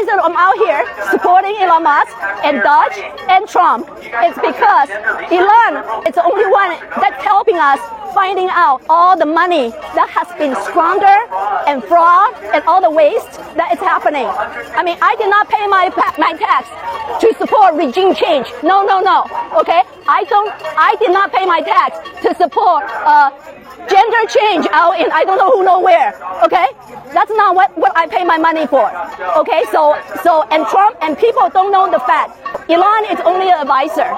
reason I'm out here supporting Elon Musk and Dodge and Trump is because Elon is the only one that's helping us finding out all the money that has been squandered and fraud and all the waste that is happening. I mean, I did not pay my tax to support regime change. No. Okay, I did not pay my tax to support gender change out in I don't know who know where. Okay, that's not what I pay my money for. Okay, so and Trump and people don't know the fact. Elon is only an advisor.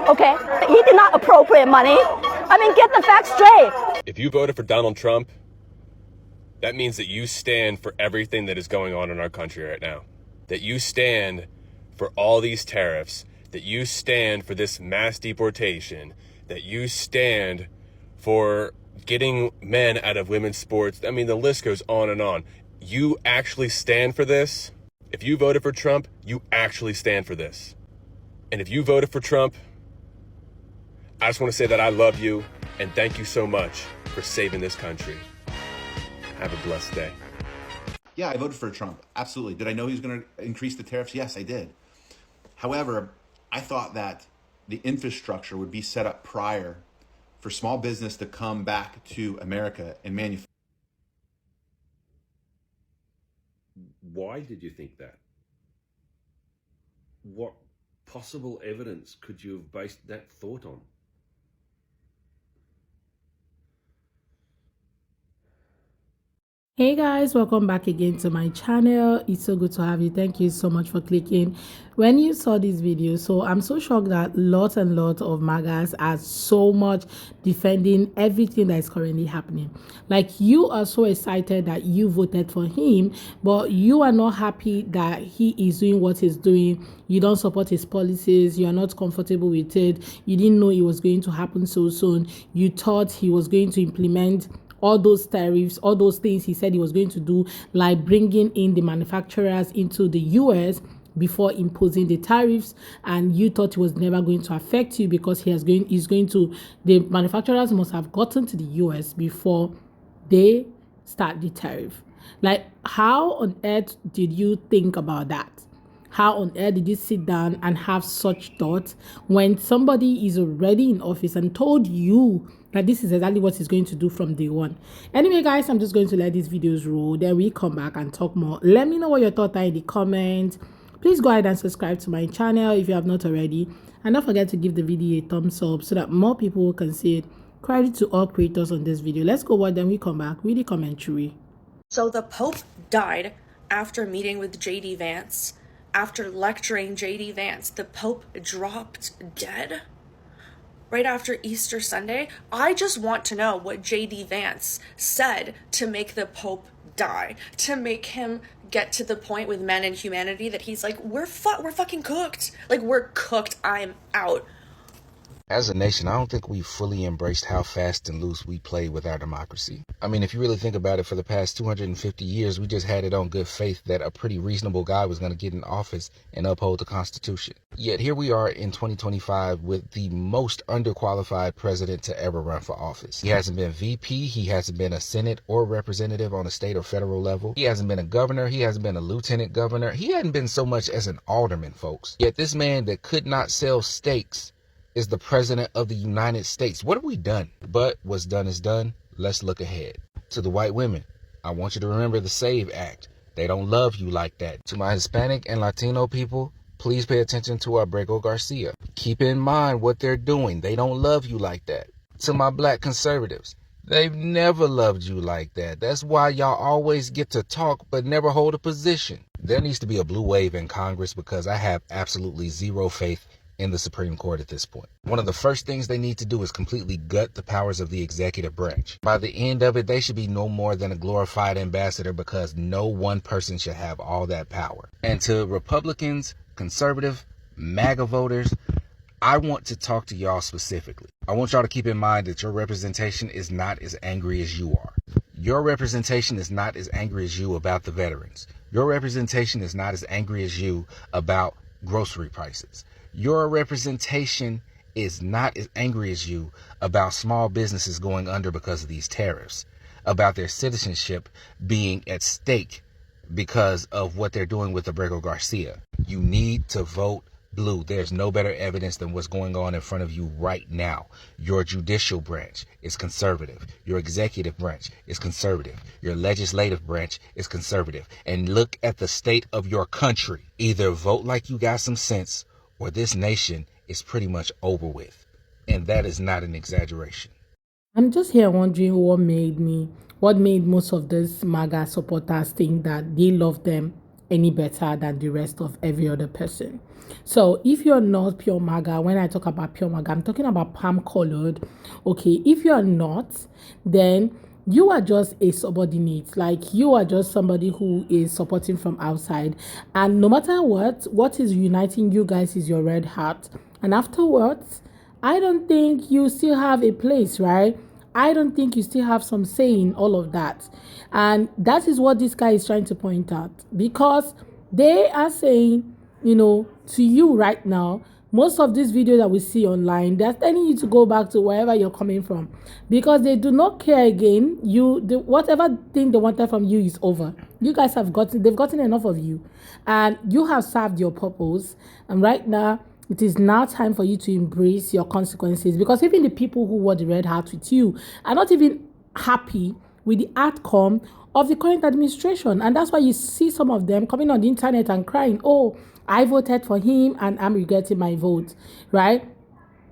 Okay, he did not appropriate money. I mean, get the facts straight. If you voted for Donald Trump, that means that you stand for everything that is going on in our country right now. That you stand for all these tariffs, that you stand for this mass deportation, that you stand for getting men out of women's sports. I mean, the list goes on and on. You actually stand for this. If you voted for Trump, you actually stand for this. And if you voted for Trump, I just want to say that I love you and thank you so much for saving this country. Have a blessed day. Yeah, I voted for Trump. Absolutely. Did I know he was going to increase the tariffs? Yes, I did. However, I thought that the infrastructure would be set up prior for small business to come back to America and manufacture. Why did you think that? What possible evidence could you have based that thought on? Hey guys, welcome back again to my channel. It's so good to have you. Thank you so much for clicking when you saw this video. So I'm so shocked that lots and lots of MAGAs are so much defending everything that is currently happening. Like, you are so excited that you voted for him, but you are not happy that he is doing what he's doing. You don't support his policies. You are not comfortable with it. You didn't know it was going to happen so soon. You thought he was going to implement all those tariffs, all those things he said he was going to do, like bringing in the manufacturers into the US before imposing the tariffs, and you thought it was never going to affect you because the manufacturers must have gotten to the US before they start the tariff. Like, how on earth did you think about that? How on earth did you sit down and have such thoughts when somebody is already in office and told you that this is exactly what he's going to do from day one? Anyway, guys, I'm just going to let these videos roll. Then we come back and talk more. Let me know what your thoughts are in the comments. Please go ahead and subscribe to my channel if you have not already. And don't forget to give the video a thumbs up so that more people can see it. Credit to all creators on this video. Let's go watch, then we come back with the commentary. So the Pope died after meeting with J.D. Vance. After lecturing J.D. Vance, the Pope dropped dead right after Easter Sunday. I just want to know what J.D. Vance said to make the Pope die, to make him get to the point with men and humanity that he's like, we're fucking cooked. Like, we're cooked. I'm out. As a nation, I don't think we fully embraced how fast and loose we play with our democracy. I mean, if you really think about it, for the past 250 years, we just had it on good faith that a pretty reasonable guy was going to get in office and uphold the Constitution. Yet here we are in 2025 with the most underqualified president to ever run for office. He hasn't been VP, he hasn't been a Senate or representative on a state or federal level. He hasn't been a governor, he hasn't been a lieutenant governor. He hadn't been so much as an alderman, folks. Yet this man that could not sell steaks is the president of the United States. What have we done? But what's done is done. Let's look ahead. To the white women, I want you to remember the SAVE Act. They don't love you like that. To my Hispanic and Latino people, please pay attention to Abrego Garcia. Keep in mind what they're doing. They don't love you like that. To my black conservatives, they've never loved you like that. That's why y'all always get to talk but never hold a position. There needs to be a blue wave in Congress because I have absolutely zero faith in the Supreme Court at this point. One of the first things they need to do is completely gut the powers of the executive branch. By the end of it, they should be no more than a glorified ambassador because no one person should have all that power. And to Republicans, conservative, MAGA voters, I want to talk to y'all specifically. I want y'all to keep in mind that your representation is not as angry as you are. Your representation is not as angry as you about the veterans. Your representation is not as angry as you about grocery prices. Your representation is not as angry as you about small businesses going under because of these tariffs, about their citizenship being at stake because of what they're doing with Abrego Garcia. You need to vote blue. There's no better evidence than what's going on in front of you right now. Your judicial branch is conservative. Your executive branch is conservative. Your legislative branch is conservative. And look at the state of your country. Either vote like you got some sense, or this nation is pretty much over with. And that is not an exaggeration. I'm just here wondering what made most of these MAGA supporters think that they love them any better than the rest of every other person. So if you're not pure MAGA, when I talk about pure MAGA, I'm talking about palm colored. Okay, if you're not, then you are just a subordinate. Like, you are just somebody who is supporting from outside. And no matter what is uniting you guys is your red hat. And afterwards, I don't think you still have a place, right? I don't think you still have some say in all of that. And that is what this guy is trying to point out. Because they are saying, to you right now, most of these videos that we see online, they're telling you to go back to wherever you're coming from. Because they do not care again. Whatever thing they wanted from you is over. You guys they've gotten enough of you. And you have served your purpose. And right now, it is now time for you to embrace your consequences, because even the people who wore the red hat with you are not even happy with the outcome of the current administration. And that's why you see some of them coming on the internet and crying, oh, I voted for him and I'm regretting my vote, right?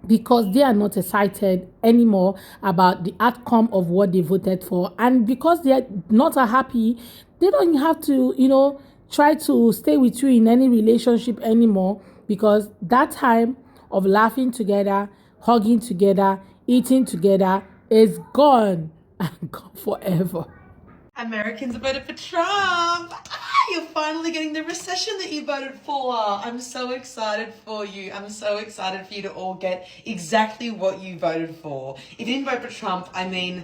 Because they are not excited anymore about the outcome of what they voted for. And because they are not happy, they don't have to, try to stay with you in any relationship anymore, because that time of laughing together, hugging together, eating together is gone and gone forever. Americans voted for Trump. You're finally getting the recession that you voted for. I'm so excited for you. I'm so excited for you to all get exactly what you voted for. If you didn't vote for Trump, I'm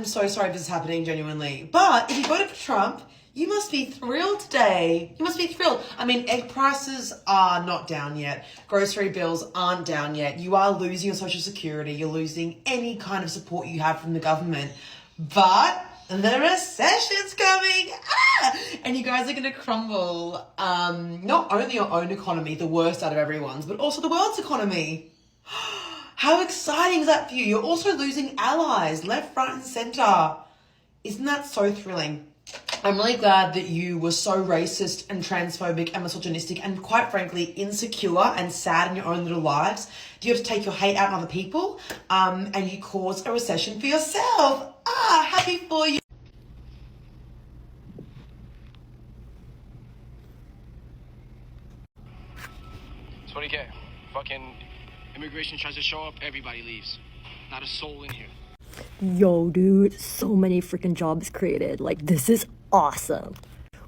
so sorry if this is happening, genuinely. But if you voted for Trump, you must be thrilled today. You must be thrilled. Egg prices are not down yet. Grocery bills aren't down yet. You are losing your Social Security. You're losing any kind of support you have from the government. But the recession's coming. And you guys are going to crumble. Not only your own economy, the worst out of everyone's, but also the world's economy. How exciting is that for you? You're also losing allies left, right, and center. Isn't that so thrilling? I'm really glad that you were so racist and transphobic and misogynistic and, quite frankly, insecure and sad in your own little lives. You have to take your hate out on other people, and you caused a recession for yourself. Happy for you. 20K. Fucking immigration tries to show up, everybody leaves. Not a soul in here. Yo, dude, so many freaking jobs created. Like, this is awesome.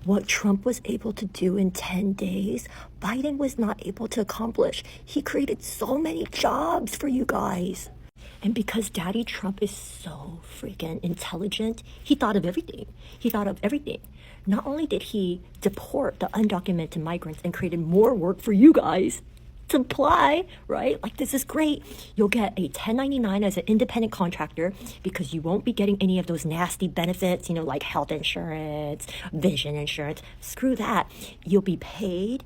What Trump was able to do in 10 days, Biden was not able to accomplish. He created so many jobs for you guys. And because Daddy Trump is so freaking intelligent, he thought of everything. Not only did he deport the undocumented migrants and created more work for you guys to apply, right? Like, this is great. You'll get a 1099 as an independent contractor because you won't be getting any of those nasty benefits, like health insurance, vision insurance. Screw that. You'll be paid,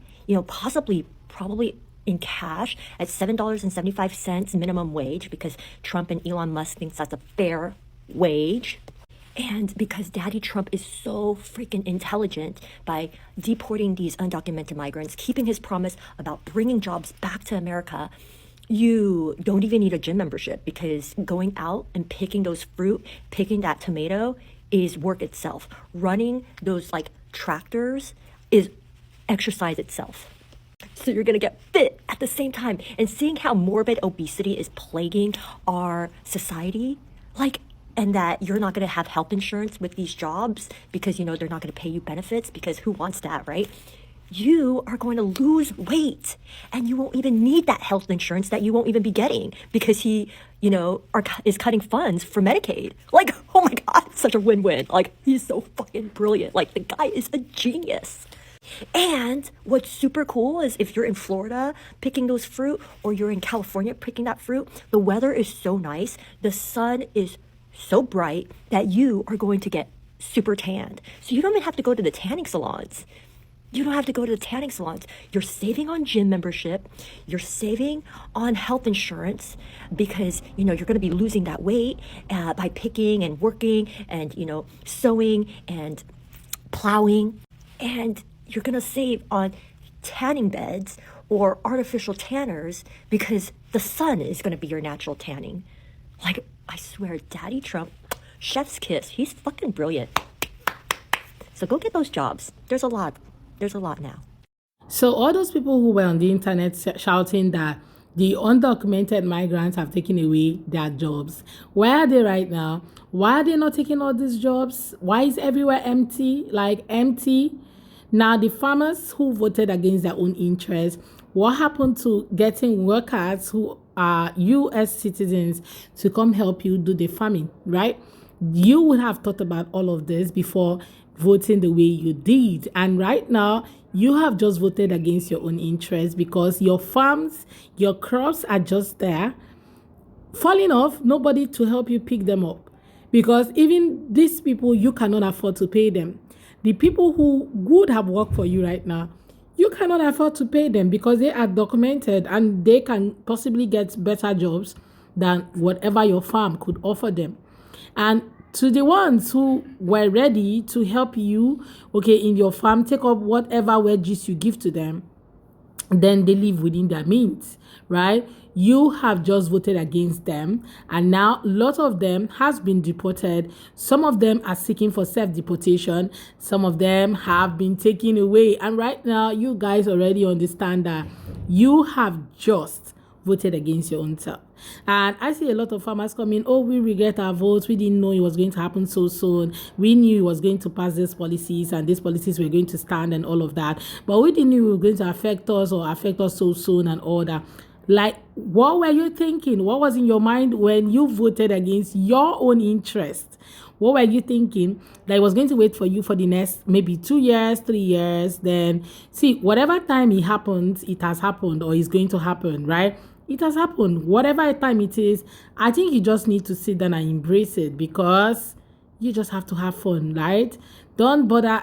probably in cash at $7.75 minimum wage, because Trump and Elon Musk thinks that's a fair wage. And because Daddy Trump is so freaking intelligent, by deporting these undocumented migrants, keeping his promise about bringing jobs back to America, you don't even need a gym membership, because going out and picking those fruit, picking that tomato is work itself. Running those tractors is exercise itself. So you're going to get fit at the same time. And seeing how morbid obesity is plaguing our society, and that you're not going to have health insurance with these jobs because, they're not going to pay you benefits, because who wants that, right? You are going to lose weight, and you won't even need that health insurance that you won't even be getting, because he, is cutting funds for Medicaid. Oh my God, it's such a win-win. He's so fucking brilliant. The guy is a genius. And what's super cool is if you're in Florida picking those fruit, or you're in California picking that fruit, the weather is so nice. The sun is so bright that you are going to get super tanned. So you don't even have to go to the tanning salons. You don't have to go to the tanning salons. You're saving on gym membership. You're saving on health insurance because, you know, you're going to be losing that weight by picking and working and, you know, sewing and plowing. And you're going to save on tanning beds or artificial tanners because the sun is going to be your natural tanning. Like, I swear, Daddy Trump, chef's kiss. He's fucking brilliant. So go get those jobs. There's a lot now. So all those people who were on the internet shouting that the undocumented migrants have taken away their jobs, where are they right now? Why are they not taking all these jobs? Why is everywhere empty? Like empty? Now the farmers who voted against their own interests, what happened to getting workers who are US citizens to come help you do the farming, right? You would have thought about all of this before voting the way you did. And right now, you have just voted against your own interests because your farms, your crops are just there, falling off, nobody to help you pick them up. Because even these people, you cannot afford to pay them. The people who would have worked for you right now, you cannot afford to pay them because they are documented and they can possibly get better jobs than whatever your farm could offer them. And to the ones who were ready to help you, okay, in your farm, take up whatever wages you give to them, then they live within their means, right? You have just voted against them, and now a lot of them has been deported. Some of them are seeking for self-deportation. Some of them have been taken away. And right now, you guys already understand that you have just voted against your own self. And I see a lot of farmers coming, oh, we regret our votes. We didn't know it was going to happen so soon. We knew it was going to pass these policies and these policies were going to stand and all of that. But we didn't know it was going to affect us or affect us so soon and all that. Like, what were you thinking? What was in your mind when you voted against your own interest? What were you thinking? That it was going to wait for you for the next maybe 2 years, 3 years. Then see, whatever time it happens, it has happened or is going to happen, right? It has happened. Whatever time it is, I think you just need to sit down and embrace it because you just have to have fun, right? Don't bother,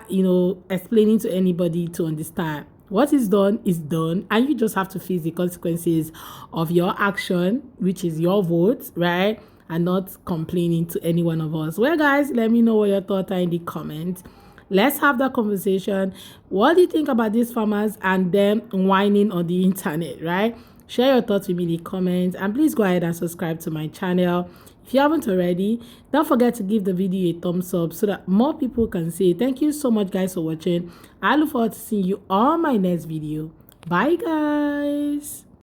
explaining to anybody to understand. What is done, and you just have to face the consequences of your action, which is your vote, right? And not complaining to any one of us. Well, guys, let me know what your thoughts are in the comments. Let's have that conversation. What do you think about these farmers and them whining on the internet, right? Share your thoughts with me in the comments, and please go ahead and subscribe to my channel. If you haven't already, don't forget to give the video a thumbs up so that more people can see it. Thank you so much, guys, for watching. I look forward to seeing you on my next video. Bye, guys.